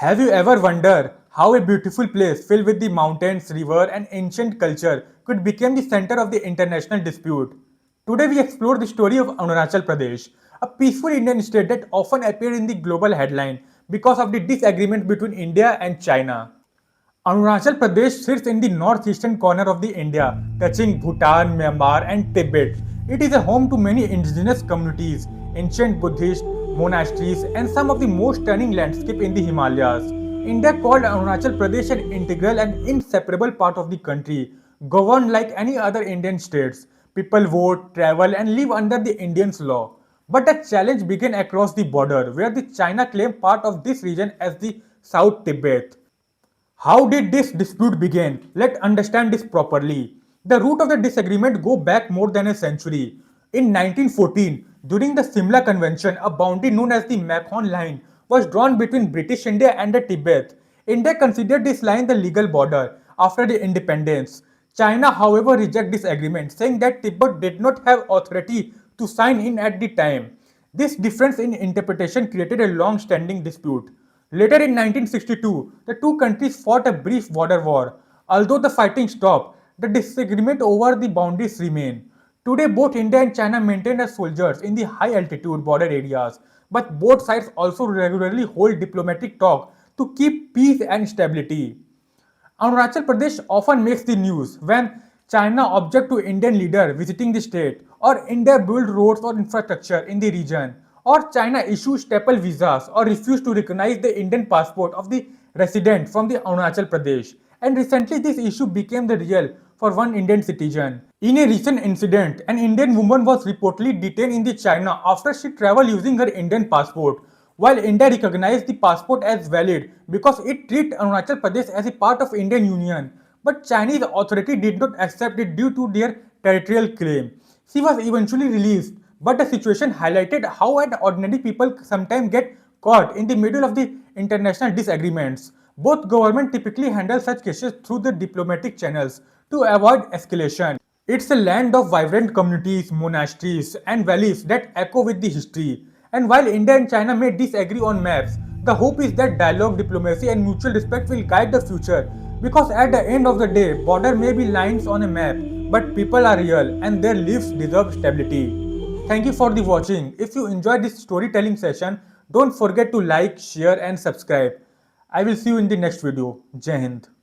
Have you ever wondered how a beautiful place filled with the mountains, river and ancient culture could become the center of the international dispute? Today we explore the story of Arunachal Pradesh, a peaceful Indian state that often appeared in the global headline because of the disagreement between India and China. Arunachal Pradesh sits in the northeastern corner of the India, touching Bhutan, Myanmar, and Tibet. It is a home to many indigenous communities, ancient Buddhist monasteries, and some of the most stunning landscape in the Himalayas. India called Arunachal Pradesh an integral and inseparable part of the country, governed like any other Indian states. People vote, travel, and live under the Indian's law. But the challenge began across the border, where the China claimed part of this region as the South Tibet. How did this dispute begin? Let's understand this properly. The root of the disagreement go back more than a century. In 1914, during the Simla Convention, a boundary known as the Makhon Line was drawn between British India and the Tibet. India considered this line the legal border after the independence. China, however, rejected this agreement, saying that Tibet did not have authority to sign in at the time. This difference in interpretation created a long-standing dispute. Later in 1962, the two countries fought a brief border war. Although the fighting stopped, the disagreement over the boundaries remain. Today, both India and China maintain as soldiers in the high-altitude border areas, but both sides also regularly hold diplomatic talk to keep peace and stability. Arunachal Pradesh often makes the news when China object to Indian leader visiting the state, or India build roads or infrastructure in the region, or China issues staple visas or refuse to recognize the Indian passport of the resident from the Arunachal Pradesh. And recently this issue became the real for one Indian citizen. In a recent incident, an Indian woman was reportedly detained in the China after she traveled using her Indian passport. While India recognized the passport as valid because it treated Arunachal Pradesh as a part of Indian Union, but Chinese authority did not accept it due to their territorial claim. She was eventually released, but the situation highlighted how an ordinary people sometimes get caught in the middle of the international disagreements. Both governments typically handle such cases through the diplomatic channels to avoid escalation. It's a land of vibrant communities, monasteries, and valleys that echo with the history. And while India and China may disagree on maps, the hope is that dialogue, diplomacy, and mutual respect will guide the future. Because at the end of the day, border may be lines on a map, but people are real and their lives deserve stability. Thank you for the watching. If you enjoyed this storytelling session, don't forget to like, share, and subscribe. I will see you in the next video. Jai Hind.